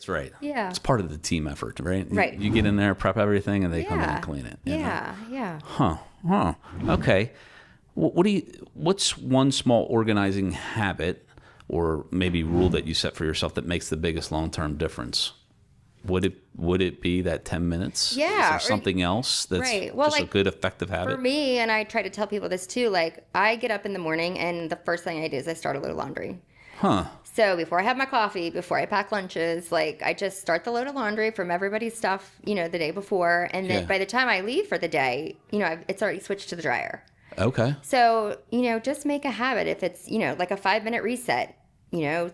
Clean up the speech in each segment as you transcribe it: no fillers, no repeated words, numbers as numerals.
That's right. Yeah. It's part of the team effort, right? Right. You get in there, prep everything, and they come in and clean it. You know? Yeah. Huh. Okay. What's one small organizing habit or maybe rule that you set for yourself that makes the biggest long-term difference? Would it be that 10 minutes? Yeah. Is there something else that's just a good, effective habit? For me, and I try to tell people this too, like I get up in the morning and the first thing I do is I start a load of laundry. Huh. So before I have my coffee, before I pack lunches, like I just start the load of laundry from everybody's stuff, the day before. And then by the time I leave for the day, it's already switched to the dryer. Okay. So, just make a habit. If it's, like a 5-minute reset,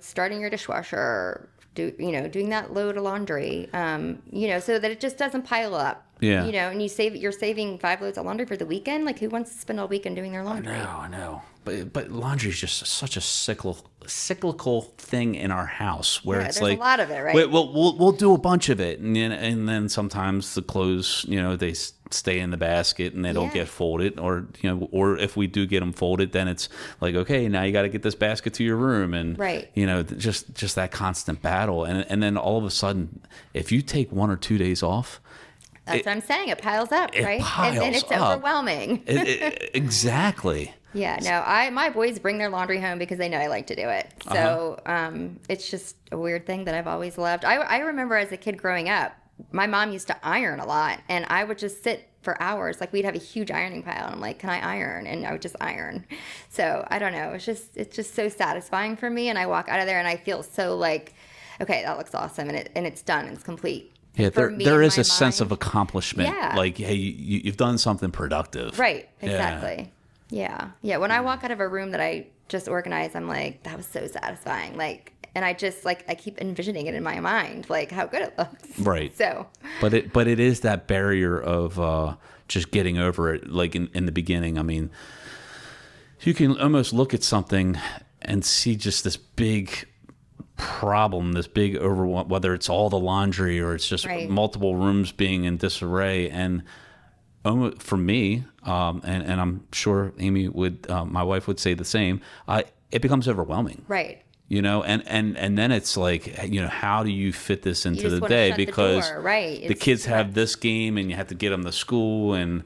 starting your dishwasher, doing that load of laundry, so that it just doesn't pile up. Yeah. And you're saving 5 loads of laundry for the weekend. Like who wants to spend all weekend doing their laundry? I know. But laundry is just such a cyclical thing in our house where it's there's like a lot of it, right? We'll do a bunch of it, and then sometimes the clothes, they stay in the basket and they don't get folded, or if we do get them folded, then it's like, okay, now you got to get this basket to your room, and just that constant battle, and then all of a sudden, if you take 1 or 2 days off. That's what I'm saying. It piles up, right? And it's up. overwhelming. Exactly. Yeah, no, my boys bring their laundry home because they know I like to do it. So it's just a weird thing that I've always loved. I remember as a kid growing up, my mom used to iron a lot, and I would just sit for hours. Like we'd have a huge ironing pile, and I'm like, can I iron? And I would just iron. So I don't know. It's just so satisfying for me, and I walk out of there and I feel so like, okay, that looks awesome, and it's done. It's complete. Yeah, there is a sense of accomplishment. Yeah. Like, hey, you've done something productive. Right, exactly. Yeah. When I walk out of a room that I just organized, I'm like, that was so satisfying. Like, and I just I keep envisioning it in my mind, like how good it looks. Right. So. But it is that barrier of just getting over it. Like in the beginning, I mean, you can almost look at something and see just this big problem, this big overwhelm, whether it's all the laundry or it's just multiple rooms being in disarray. And for me, and I'm sure Amie would, my wife would say the same, it becomes overwhelming. Right. And then it's like, how do you fit this into the day? Because the kids have this game and you have to get them to school and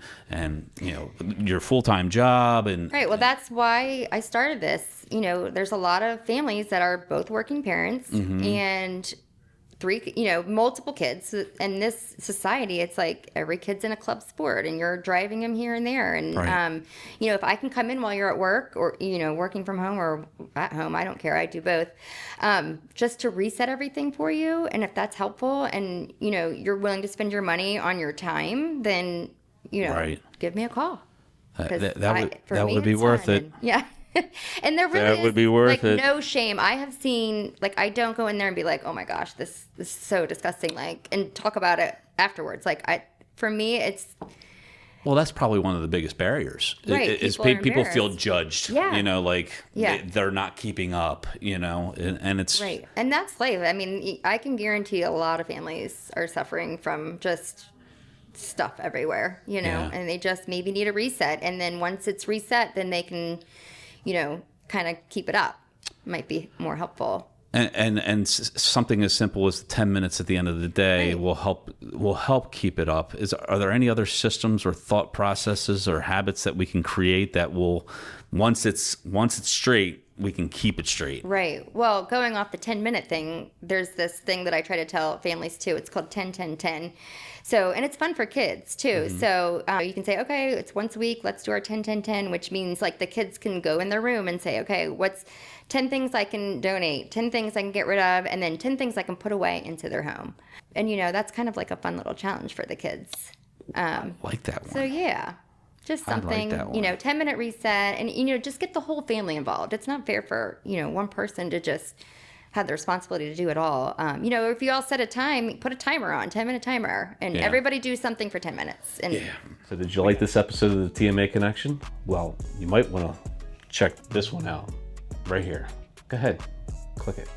your full-time job. Right. Well, that's why I started this. There's a lot of families that are both working parents and multiple kids. In this society, it's like every kid's in a club sport and you're driving them here and there. And, if I can come in while you're at work or, working from home or at home, I don't care. I do both. Just to reset everything for you. And if that's helpful and, you're willing to spend your money on your time, then, give me a call. That would be worth it. Yeah. And there really would be worth it. No shame. I have seen, I don't go in there and be like, oh my gosh, this is so disgusting, and talk about it afterwards. For me, it's... Well, that's probably one of the biggest barriers. Right. Is people feel judged. Yeah. They're not keeping up, and it's... Right. And that's life. I mean, I can guarantee a lot of families are suffering from just stuff everywhere, and they just maybe need a reset. And then once it's reset, then they can... kind of keep it up might be more helpful. And something as simple as 10 minutes at the end of the day will help keep it up. Are there any other systems or thought processes or habits that we can create that will, once it's straight, we can keep it straight? Right. Well, going off the 10-minute thing, there's this thing that I try to tell families too. It's called 10-10-10. So, and it's fun for kids too. Mm-hmm. So you can say, okay, it's once a week. Let's do our 10-10-10, which means the kids can go in their room and say, okay, what's 10 things I can donate, 10 things I can get rid of, and then 10 things I can put away into their home. And, that's kind of like a fun little challenge for the kids. I like that one. So, yeah. Just something, 10-minute reset, and, just get the whole family involved. It's not fair for, one person to just have the responsibility to do it all. If you all set a time, put a timer on, 10-minute timer, and everybody do something for 10 minutes. And So did you like this episode of the TMA Connection? Well, you might want to check this one out right here. Go ahead, click it.